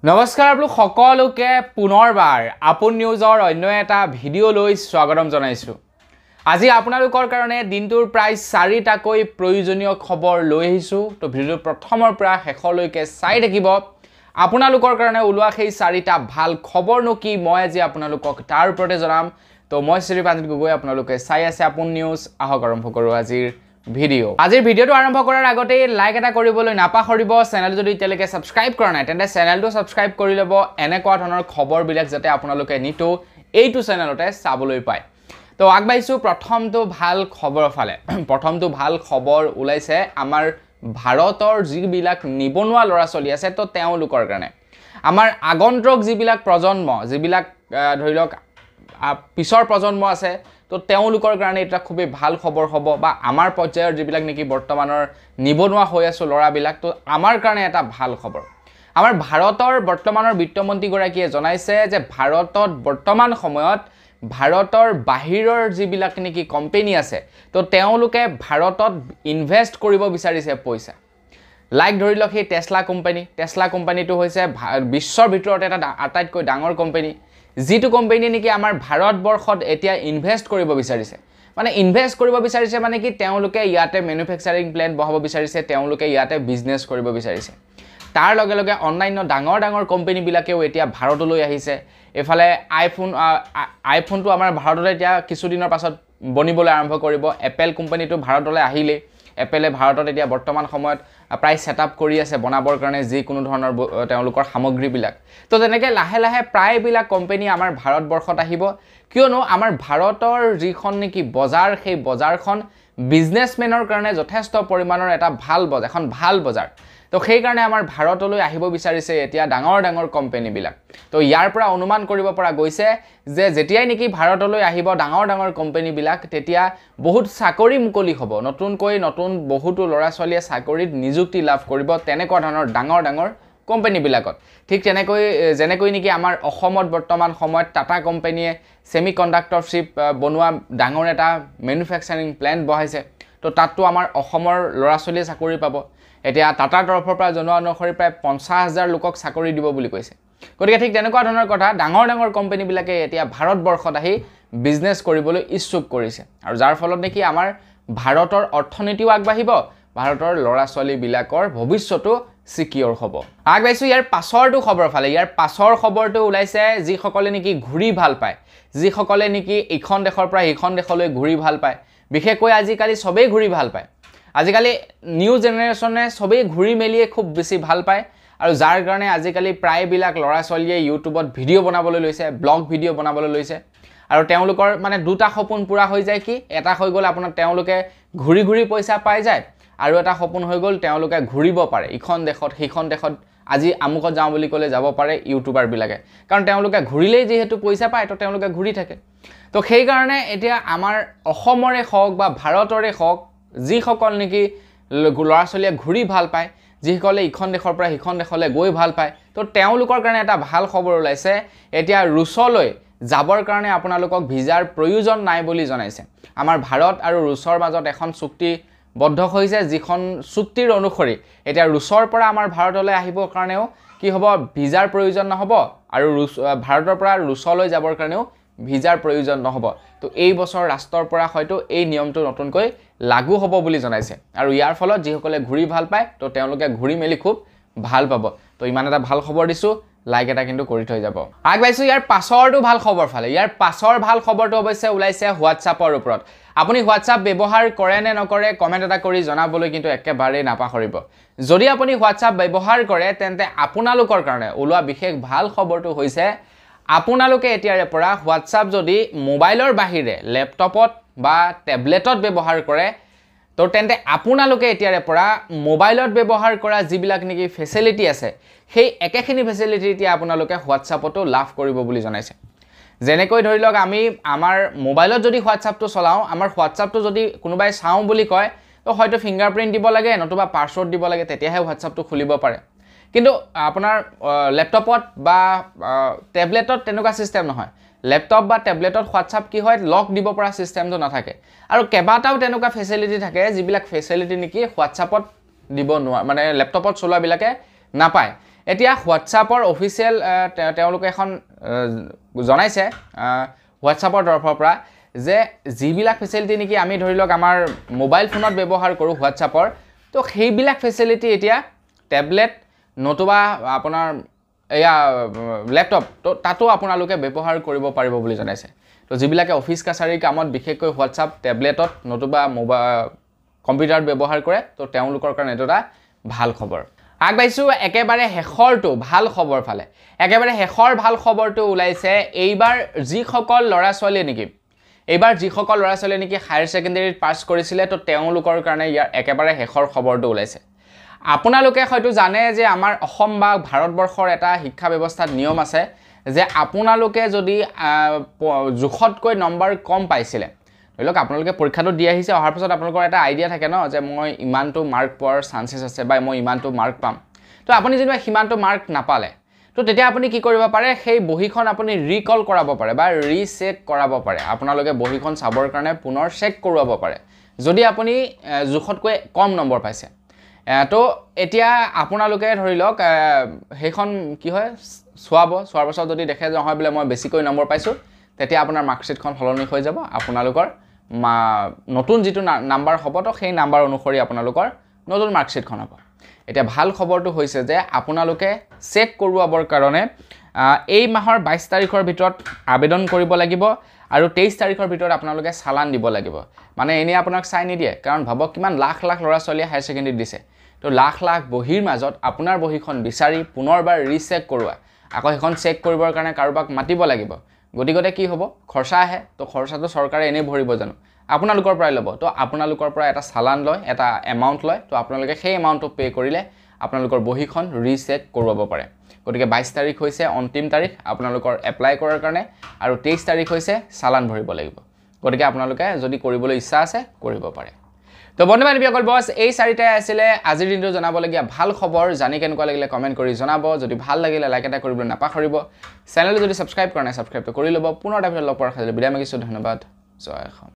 নমস্কাৰ আপোনালোক সকলোকে পুনৰবাৰ আপোন নিউজৰ অন্য এটা ভিডিঅ' লৈ স্বাগতম জনাইছো। আজি আপোনালোকৰ কাৰণে দিনটোৰ প্ৰায় 4টাকৈ প্ৰয়োজনীয় খবৰ লৈ আহিছো। তো ভিডিঅ'ৰ প্ৰথমৰ পৰা শেষলৈকে চাই থাকিব। আপোনালোকৰ কাৰণে ওলোৱা সেই 4টা ভাল খবৰনো কি মই আজি আপোনালোকক তাৰ ওপৰতে জনাম। তো মই শ্ৰীপাঞ্জিত গগৈ আপোনালোকে চাই আছে আপোন নিউজ। আহক আৰম্ভ কৰোঁ আজিৰ ভিডিঅ'টো আৰম্ভ কৰাৰ আগতে লাইক এটা কৰিবলৈ নাপাহৰিব। চেনেল যদি এতিয়ালৈকে সাবস্ক্ৰাইব কৰা নাই তেন্তে চেনেলটো সাবস্ক্ৰাইব কৰি ল'ব। এনেকুৱা ধৰণৰ খবৰবিলাক যাতে আপোনালোকে নিতো এইটো চেনেলতে চাবলৈ পায়। তো আগবাঢ়িছো প্ৰথমটো ভাল খবৰ ফালে। প্ৰথমটো ভাল খবৰ ওলাইছে আমাৰ ভাৰতৰ যিবিলাক নিবনুৱা ল'ৰা ছোৱালী আছে তো তেওঁলোকৰ কাৰণে। আমাৰ আগন্তুক যিবিলাক প্ৰজন্ম যিবিলাক ধৰি লওক পিছৰ প্ৰজন্ম আছে তো তেওঁলোকৰ কাৰণে এটা খুবই ভাল খবৰ হ'ব বা আমাৰ পৰ্যায়ৰ যিবিলাক নেকি বৰ্তমানৰ নিবনুৱা হৈ আছে ল'ৰাবিলাক তো আমাৰ কাৰণে এটা ভাল খবৰ। আমাৰ ভাৰতৰ বৰ্তমানৰ বিত্তমন্ত্ৰীগৰাকীয়ে জনাইছে যে ভাৰতত বৰ্তমান সময়ত ভাৰতৰ বাহিৰৰ যিবিলাক নেকি কোম্পানী আছে তো তেওঁলোকে ভাৰতত ইনভেষ্ট কৰিব বিচাৰিছে পইচা। লাইক ধৰি লওক সেই টেছলা কোম্পানীটো হৈছে বিশ্বৰ ভিতৰত এটা আটাইতকৈ ডাঙৰ কোম্পানী। যিটো কোম্পানী নেকি আমাৰ ভাৰতবৰ্ষত এতিয়া ইনভেষ্ট কৰিব বিচাৰিছে। মানে কি তেওঁলোকে ইয়াতে মেনুফেকচাৰিং প্লেণ্ট বহাব বিচাৰিছে, তেওঁলোকে ইয়াতে বিজনেছ কৰিব বিচাৰিছে। তাৰ লগে লগে অন্যান্য ডাঙৰ কোম্পানীবিলাকেও এতিয়া ভাৰতলৈ আহিছে। এফালে আইফোনটো আমাৰ ভাৰতলৈ এতিয়া কিছুদিনৰ পাছত বনিবলৈ আৰম্ভ কৰিব। এপল কোম্পানীটো ভাৰতলৈ আহিলে। এপলে ভাৰতত এতিয়া বৰ্তমান সময়ত প্ৰায় সেটআপ কৰি আছে বনাবৰ কাৰণে যিকোনো ধৰণৰ তেওঁলোকৰ সামগ্ৰীবিলাক। তো তেনেকৈ লাহে লাহে প্ৰায়বিলাক কোম্পানী আমাৰ ভাৰতবৰ্ষত আহিব, কিয়নো আমাৰ ভাৰতৰ যিখন নেকি বজাৰ সেই বজাৰখন বিজনেছমেনৰ কাৰণে যথেষ্ট পৰিমাণৰ এটা এখন ভাল বজাৰ। তো সেইকাৰণে আমাৰ ভাৰতলৈ আহিব বিচাৰিছে এতিয়া ডাঙৰ কোম্পানীবিলাক। তো ইয়াৰ পৰা অনুমান কৰিব পৰা গৈছে যে যেতিয়াই নেকি ভাৰতলৈ আহিব ডাঙৰ কোম্পানীবিলাক তেতিয়া বহুত চাকৰি মুকলি হ'ব। নতুন বহুতো ল'ৰা ছোৱালীয়ে চাকৰিত নিযুক্তি লাভ কৰিব তেনেকুৱা ধৰণৰ ডাঙৰ কোম্পানীবিলাকত। ঠিক যেনেকৈ নেকি আমাৰ অসমত বৰ্তমান সময়ত টাটা কোম্পানীয়ে ছেমিকণ্ডাক্টৰ চিপ বনোৱা ডাঙৰ এটা মেনুফেকচাৰিং প্লেণ্ট বহাইছে। তো তাততো আমাৰ অসমৰ ল'ৰা ছোৱালীয়ে চাকৰি পাব। এতিয়া টাটাৰ তৰফৰ পৰা জনোৱা অনুসৰি প্ৰায় 50,000 লোকক চাকৰি দিব বুলি কৈছে। গতিকে ঠিক তেনেকুৱা ধৰণৰ কথা ডাঙৰ কোম্পানীবিলাকে এতিয়া ভাৰতবৰ্ষত আহি বিজনেছ কৰিবলৈ ইচ্ছুক কৰিছে আৰু যাৰ ফলত নেকি আমাৰ ভাৰতৰ অৰ্থনীতিও আগবাঢ়িব, ভাৰতৰ ল'ৰা ছোৱালীবিলাকৰ ভৱিষ্যতো সিকিউৰ হ'ব। আগবাঢ়িছোঁ ইয়াৰ পাছৰটো খবৰ ফালে। ইয়াৰ পাছৰ খবৰটো ওলাইছে যিসকলে নেকি ঘূৰি ভাল পায়, যিসকলে নেকি ইখন দেশৰ পৰা সিখন দেশলৈ ঘূৰি ভাল পায়। বিশেষকৈ আজিকালি সবেই ঘূৰি ভাল পায়। আজিকালি নিউ জেনেৰেশ্যনে সবেই ঘূৰি মেলিয়ে খুব বেছি ভাল পায় আৰু যাৰ কাৰণে আজিকালি প্ৰায়বিলাক ল'ৰা ছোৱালীয়ে ইউটিউবত ভিডিঅ' বনাবলৈ লৈছে, ব্লগ ভিডিঅ' বনাবলৈ লৈছে। আৰু তেওঁলোকৰ মানে দুটা সপোন পূৰা হৈ যায়। কি এটা হৈ গ'ল আপোনাৰ তেওঁলোকে ঘূৰি পইচা পাই যায়, আৰু এটা সপোন হৈ গ'ল তেওঁলোকে ঘূৰিব পাৰে ইখন দেশত সিখন দেশত। আজি আমুকত যাওঁ বুলি ক'লে যাব পাৰে ইউটিউবাৰবিলাকে, কাৰণ তেওঁলোকে ঘূৰিলেই যিহেতু পইচা পায় তো তেওঁলোকে ঘূৰি থাকে। তো সেইকাৰণে এতিয়া আমাৰ অসমৰে হওক বা ভাৰতৰে হওক যিসকল নেকি ল'ৰা ছোৱালীয়ে ঘূৰি ভাল পায়, যিসকলে ইখন দেশৰ পৰা সিখন দেশলৈ গৈ ভাল পায় তো তেওঁলোকৰ কাৰণে এটা ভাল খবৰ ওলাইছে। এতিয়া ৰুছলৈ যাবৰ কাৰণে আপোনালোকক ভিজাৰ প্ৰয়োজন নাই বুলি জনাইছে। আমাৰ ভাৰত আৰু ৰুছৰ মাজত এখন চুক্তিবদ্ধ হৈছে, যিখন চুক্তিৰ অনুসৰি এতিয়া ৰুছৰ পৰা আমাৰ ভাৰতলৈ আহিবৰ কাৰণেও কি হ'ব, ভিজাৰ প্ৰয়োজন নহ'ব আৰু ভাৰতৰ পৰা ৰুছলৈ যাবৰ কাৰণেও ভিজাৰ প্ৰয়োজন নহ'ব। তো এই বছৰ লাষ্টৰ পৰা হয়তো এই নিয়মটো নতুনকৈ লাগু হ'ব বুলি জনাইছে আৰু ইয়াৰ ফলত যিসকলে ঘূৰি ভাল পায় তো তেওঁলোকে ঘূৰি মেলি খুব ভাল পাব। তো ইমান এটা ভাল খবৰ দিছোঁ, লাইক এটা কিন্তু কৰি থৈ যাব। আগবাঢ়িছোঁ ইয়াৰ পাছৰটো ভাল খবৰ ফালে। ইয়াৰ পাছৰ ভাল খবৰটো অৱশ্যে ওলাইছে হোৱাটছআপৰ ওপৰত। আপুনি হোৱাটছআপ ব্যৱহাৰ কৰে নে নকৰে কমেণ্ট এটা কৰি জনাবলৈ কিন্তু একেবাৰেই নাপাহৰিব। যদি আপুনি হোৱাটছআপ ব্যৱহাৰ কৰে তেন্তে আপোনালোকৰ কাৰণে ওলোৱা বিশেষ ভাল খবৰটো হৈছে আপোনালোকে এতিয়াৰে পৰা হোৱাটছআপ যদি মোবাইলৰ বাহিৰে লেপটপত বা টেবলেটত ব্যৱহাৰ কৰে তো তেন্তে আপোনালোকে এতিয়াৰে পৰা মোবাইলত ব্যৱহাৰ কৰা যিবিলাক নেকি ফেচিলিটি আছে সেই একেখিনি ফেচিলিটি এতিয়া আপোনালোকে হোৱাটছআপতো লাভ কৰিব বুলি জনাইছে। যেনেকৈ ধৰি লওক আমি আমাৰ মোবাইলত যদি হোৱাটছআপটো চলাওঁ, আমাৰ হোৱাটছআপটো যদি কোনোবাই চাওঁ বুলি কয় তো হয়তো ফিংগাৰপ্ৰিণ্ট দিব লাগে নতুবা পাছৱৰ্ড দিব লাগে, তেতিয়াহে হোৱাটছআপটো খুলিব পাৰে। কিন্তু আপোনাৰ লেপটপত বা টেবলেটত তেনেকুৱা চিষ্টেম নহয়। লেপটপ বা টেবলেটত হোৱাটছআপ কি হয়, লক দিব পৰা চিষ্টেমটো নাথাকে আৰু কেইবাটাও তেনেকুৱা ফেচিলিটি থাকে যিবিলাক ফেচিলিটি নেকি হোৱাটছআপত দিব নোৱাৰে, মানে লেপটপত চলোৱাবিলাকে নাপায়। এতিয়া হোৱাটছআপৰ অফিচিয়েল তেওঁলোকে এখন জনাইছে হোৱাটছআপৰ তৰফৰ পৰা যে যিবিলাক ফেচিলিটি নেকি আমি ধৰি লওক আমাৰ মোবাইল ফোনত ব্যৱহাৰ কৰোঁ হোৱাটছআপৰ তো সেইবিলাক ফেচিলিটি এতিয়া টেবলেট নতুবা আপোনাৰ এয়া লেপটপ তো তাতো আপোনালোকে ব্যৱহাৰ কৰিব পাৰিব বুলি জনাইছে তো যিবিলাকে অফিচ কাছাৰীৰ কামত বিশেষকৈ হোৱাটছআপ টেবলেটত নতুবা কম্পিউটাৰত ব্যৱহাৰ কৰে তো তেওঁলোকৰ কাৰণে এটা ভাল খবৰ আগবাইছো একেবাৰে শেষৰটো ভাল খবৰ ফালে একেবাৰে শেষৰ ভাল খবৰটো ওলাইছে এইবাৰ যিসকল ল'ৰা ছোৱালী নেকি এইবাৰ যিসকল ল'ৰা ছোৱালী নেকি হায়াৰ সেকেন্ডাৰীত পাছ কৰিছিলে তো তেওঁলোকৰ কাৰণে ইয়াৰ একেবাৰে শেষৰ খবৰটো ওলাইছে আপোনালোকে হয়তো জানে যে আমাৰ অসম বা ভাৰতবৰ্ষৰ এটা শিক্ষা ব্যৱস্থাত নিয়ম আছে যে আপোনালোকে যদি জুখতকৈ নম্বৰ কম পাইছিলে ধৰি লওক আপোনালোকে পৰীক্ষাটো দি আহিছে অহাৰ পিছত আপোনালোকৰ এটা আইডিয়া থাকে ন যে মই ইমানটো মাৰ্ক পোৱাৰ চান্সেছ আছে বা মই ইমানটো মাৰ্ক পাম তো আপুনি যেনিবা সিমানটো মাৰ্ক নাপালে তো তেতিয়া আপুনি কি কৰিব পাৰে সেই বহিখন আপুনি ৰিকল কৰাব পাৰে বা ৰিচেক কৰাব পাৰে আপোনালোকে বহিখন চাবৰ কাৰণে পুনৰ চেক কৰোৱাব পাৰে যদি আপুনি জুখতকৈ কম নম্বৰ পাইছে তো এতিয়া আপোনালোকে ধৰি লওক সেইখন কি হয় চোৱাৰ পাছত যদি দেখে যে নহয় বোলে মই বেছিকৈ নম্বৰ পাইছোঁ তেতিয়া আপোনাৰ মাৰ্কশ্বিটখন সলনি হৈ যাব আপোনালোকৰ নতুন যিটো নাম্বাৰ হ'ব তো সেই নাম্বাৰ অনুসৰি আপোনালোকৰ নতুন মাৰ্কশ্বিটখন হ'ব এতিয়া ভাল খবৰটো হৈছে যে আপোনালোকে চেক কৰোৱাবৰ কাৰণে এই মাহৰ 22 তাৰিখৰ ভিতৰত আবেদন কৰিব লাগিব আৰু 23 তাৰিখৰ ভিতৰত আপোনালোকে চালান দিব লাগিব মানে এনে আপোনাক চাই নিদিয়ে কাৰণ ভাবক কিমান লাখ লাখ ল'ৰা ছোৱালীয়ে হায়াৰ সেকেন্ডাৰীত দিছে তো লাখ লাখ বহিৰ মাজত আপোনাৰ বহিখন বিচাৰি পুনৰবাৰ ৰিচেক কৰোৱা আকৌ এখন চেক কৰিবৰ কাৰণে কাৰোবাক মাতিব লাগিব গতিকে কি হ'ব খৰচা আহে তো খৰচাটো চৰকাৰে এনে ভৰিব জানো আপোনালোকৰ পৰাই ল'ব তো আপোনালোকৰ পৰা এটা চালান লয় এটা এমাউণ্ট লয় তো আপোনালোকে সেই এমাউণ্টটো পে কৰিলে আপোনালোকৰ বহিখন ৰিচেক কৰোৱাব পাৰে গতিকে 22 তাৰিখ হৈছে অন্তিম তাৰিখ আপোনালোকৰ এপ্লাই কৰাৰ কাৰণে আৰু 23 তাৰিখ হৈছে চালান ভৰিব লাগিব গতিকে আপোনালোকে যদি কৰিবলৈ ইচ্ছা আছে কৰিব পাৰে তো বন্ধু বান্ধৱীসকল বস এই চাৰিটাই আছিলে আজিৰ দিনটো জনাবলগীয়া ভাল খবৰ জানি কেনেকুৱা লাগিলে কমেণ্ট কৰি জনাব যদি ভাল লাগিলে লাইক এটা কৰিবলৈ নাপাহৰিব চেনেলটো যদি ছাবস্ক্ৰাইব কৰা নাই ছাবস্ক্ৰাইবটো কৰি ল'ব পুনৰ এটা ভিডিঅ' লগ পোৱাৰ খালি বিদায় মাগিছোঁ ধন্যবাদ জয় অসম